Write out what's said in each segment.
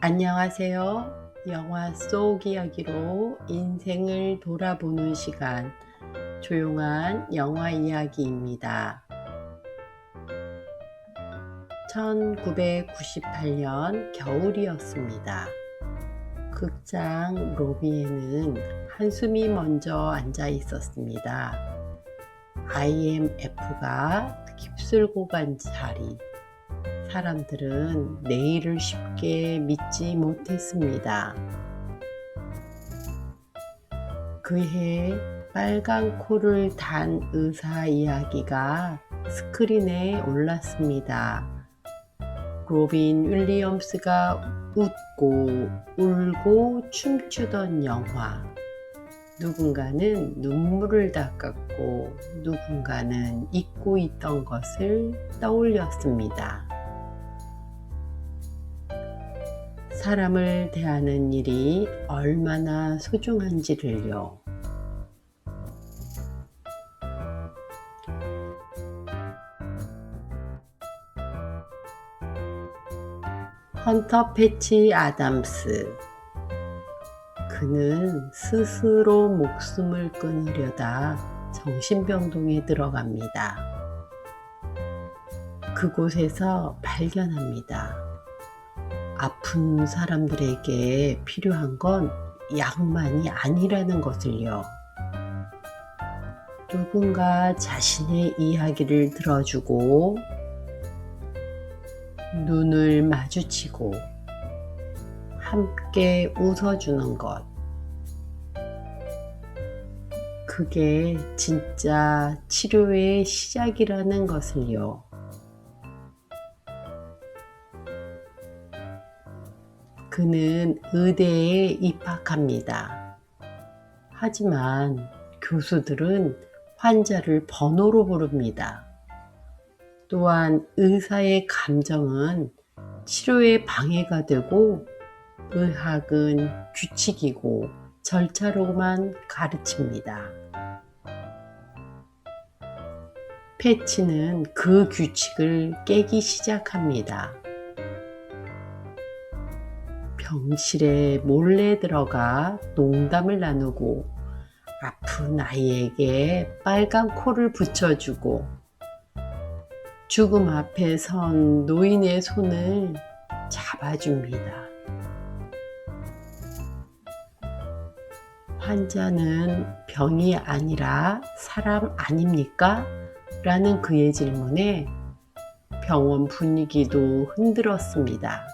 안녕하세요. 영화 속 이야기로 인생을 돌아보는 시간, 조용한 영화 이야기입니다. 1998년 겨울이었습니다. 극장 로비에는 한숨이 먼저 앉아 있었습니다. IMF가 휩쓸고 간 자리. 사람들은 내일을 쉽게 믿지 못했습니다. 그해 빨간 코를 단 의사 이야기가 스크린에 올랐습니다. 로빈 윌리엄스가 웃고 울고 춤추던 영화. 누군가는 눈물을 닦았고 누군가는 잊고 있던 것을 떠올렸습니다. 사람을 대하는 일이 얼마나 소중한지를요. 헌터 패치 아담스. 그는 스스로 목숨을 끊으려다 정신병동에 들어갑니다. 그곳에서 발견합니다. 아픈 사람들에게 필요한 건 약만이 아니라는 것을요. 누군가 자신의 이야기를 들어주고 눈을 마주치고 함께 웃어주는 것. 그게 진짜 치료의 시작이라는 것을요. 그는 의대에 입학합니다. 하지만 교수들은 환자를 번호로 부릅니다. 또한 의사의 감정은 치료에 방해가 되고 의학은 규칙이고 절차로만 가르칩니다. 패치는 그 규칙을 깨기 시작합니다. 병실에 몰래 들어가 농담을 나누고 아픈 아이에게 빨간 코를 붙여주고 죽음 앞에 선 노인의 손을 잡아줍니다. 환자는 병이 아니라 사람 아닙니까? 라는 그의 질문에 병원 분위기도 흔들었습니다.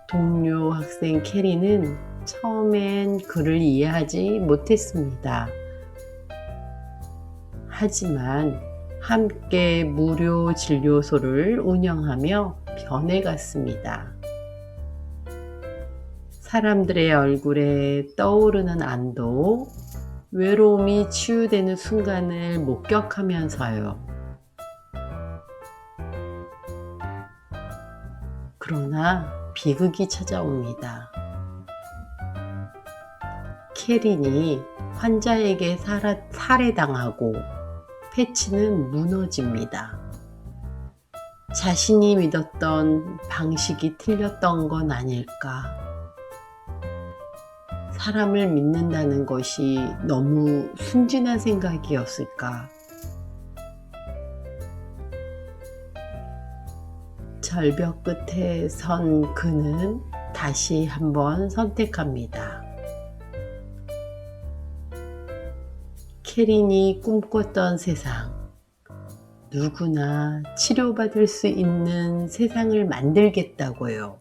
동료 학생 캐리는 처음엔 그를 이해하지 못했습니다. 하지만 함께 무료 진료소를 운영하며 변해갔습니다. 사람들의 얼굴에 떠오르는 안도, 외로움이 치유되는 순간을 목격하면서요. 그러나 비극이 찾아옵니다. 캐린이 환자에게 살해당하고 패치는 무너집니다. 자신이 믿었던 방식이 틀렸던 건 아닐까? 사람을 믿는다는 것이 너무 순진한 생각이었을까? 절벽 끝에 선 그는 다시 한번 선택합니다. 캐린이 꿈꿨던 세상, 누구나 치료받을 수 있는 세상을 만들겠다고요.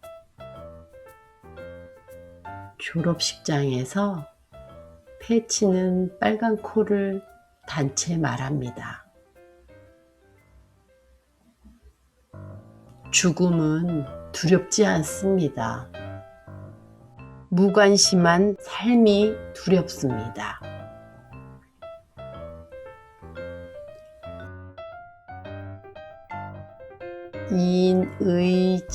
졸업식장에서 패치는 빨간 코를 단체 말합니다. 죽음은 두렵지 않습니다. 무관심한 삶이 두렵습니다. 인의지심.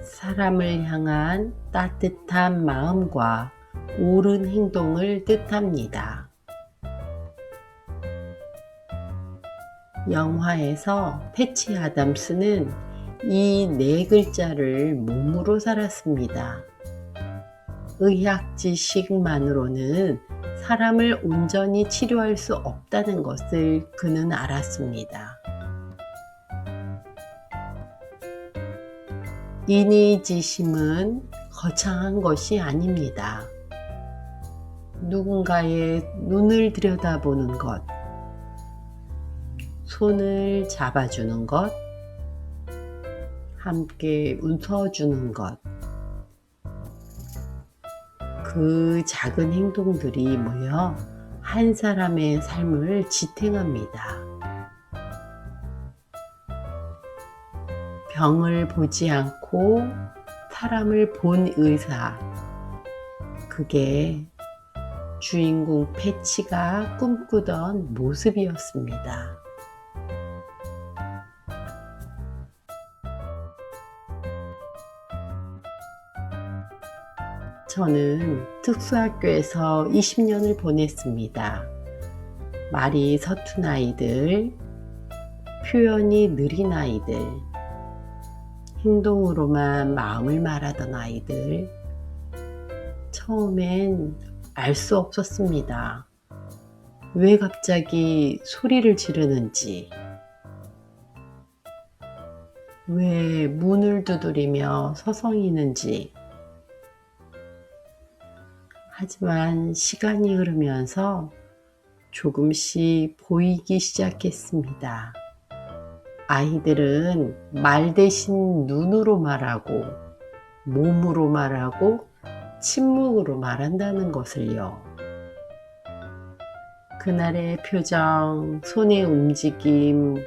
사람을 향한 따뜻한 마음과 옳은 행동을 뜻합니다. 영화에서 패치 아담스는 이 네 글자를 몸으로 살았습니다. 의학 지식만으로는 사람을 온전히 치료할 수 없다는 것을 그는 알았습니다. 인의지심은 거창한 것이 아닙니다. 누군가의 눈을 들여다보는 것, 손을 잡아주는 것, 함께 웃어주는 것, 그 작은 행동들이 모여 한 사람의 삶을 지탱합니다. 병을 보지 않고 사람을 본 의사, 그게 주인공 패치가 꿈꾸던 모습이었습니다. 저는 특수학교에서 20년을 보냈습니다. 말이 서툰 아이들, 표현이 느린 아이들, 행동으로만 마음을 말하던 아이들. 처음엔 알 수 없었습니다. 왜 갑자기 소리를 지르는지, 왜 문을 두드리며 서성이는지. 하지만 시간이 흐르면서 조금씩 보이기 시작했습니다. 아이들은 말 대신 눈으로 말하고, 몸으로 말하고, 침묵으로 말한다는 것을요. 그날의 표정, 손의 움직임,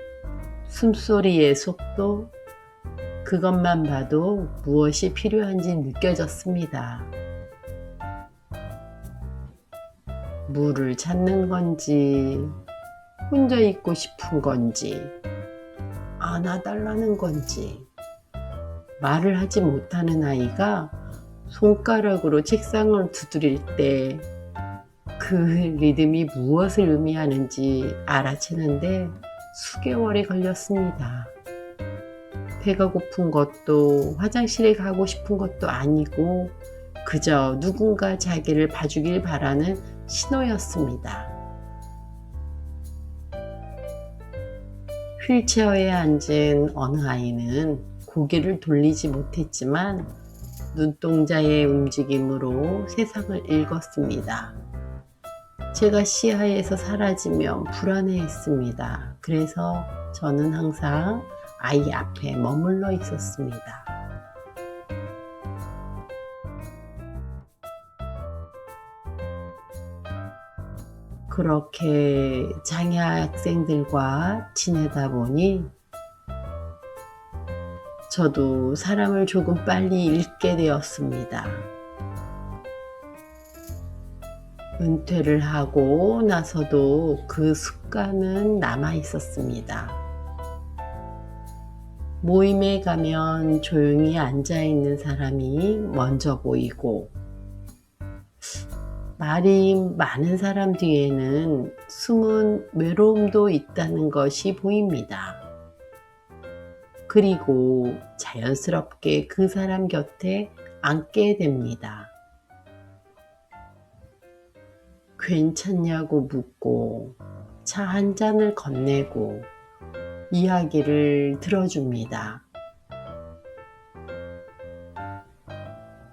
숨소리의 속도, 그것만 봐도 무엇이 필요한지 느껴졌습니다. 물을 찾는 건지, 혼자 있고 싶은 건지, 안아달라는 건지. 말을 하지 못하는 아이가 손가락으로 책상을 두드릴 때 그 리듬이 무엇을 의미하는지 알아채는데 수개월이 걸렸습니다. 배가 고픈 것도 화장실에 가고 싶은 것도 아니고 그저 누군가 자기를 봐주길 바라는 신호였습니다. 휠체어에 앉은 어느 아이는 고개를 돌리지 못했지만 눈동자의 움직임으로 세상을 읽었습니다. 제가 시야에서 사라지면 불안해했습니다. 그래서 저는 항상 아이 앞에 머물러 있었습니다. 그렇게 장애 학생들과 지내다 보니 저도 사람을 조금 빨리 읽게 되었습니다. 은퇴를 하고 나서도 그 습관은 남아 있었습니다. 모임에 가면 조용히 앉아 있는 사람이 먼저 보이고, 말이 많은 사람 뒤에는 숨은 외로움도 있다는 것이 보입니다. 그리고 자연스럽게 그 사람 곁에 앉게 됩니다. 괜찮냐고 묻고 차 한 잔을 건네고 이야기를 들어줍니다.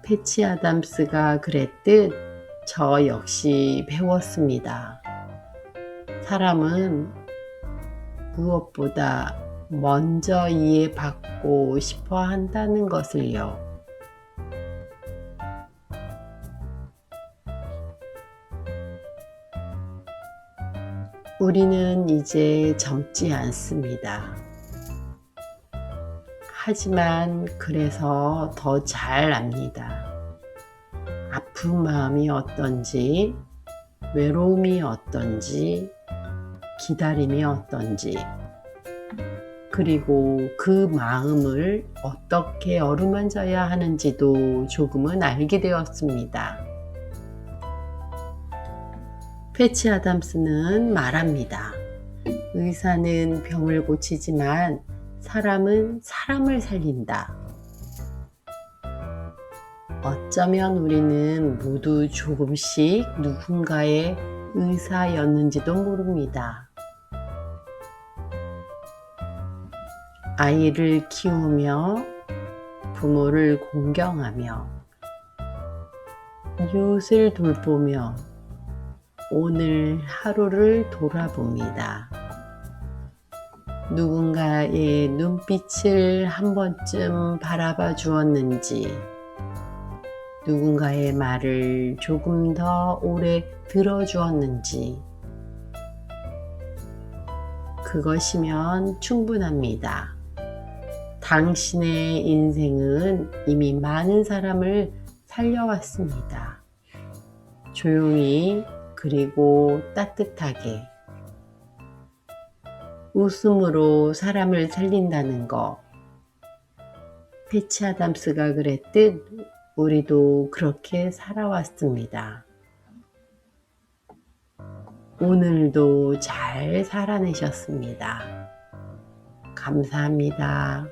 패치 아담스가 그랬듯 저 역시 배웠습니다. 사람은 무엇보다 먼저 이해받고 싶어 한다는 것을요. 우리는 이제 젊지 않습니다. 하지만 그래서 더 잘 압니다. 아픈 마음이 어떤지, 외로움이 어떤지, 기다림이 어떤지, 그리고 그 마음을 어떻게 어루만져야 하는지도 조금은 알게 되었습니다. 패치 아담스는 말합니다. 의사는 병을 고치지만 사람은 사람을 살린다. 어쩌면 우리는 모두 조금씩 누군가의 의사였는지도 모릅니다. 아이를 키우며 부모를 공경하며 이웃을 돌보며 오늘 하루를 돌아봅니다. 누군가의 눈빛을 한 번쯤 바라봐 주었는지, 누군가의 말을 조금 더 오래 들어주었는지, 그것이면 충분합니다. 당신의 인생은 이미 많은 사람을 살려왔습니다. 조용히 그리고 따뜻하게 웃음으로 사람을 살린다는 것. 패치 아담스가 그랬듯 우리도 그렇게 살아왔습니다. 오늘도 잘 살아내셨습니다. 감사합니다.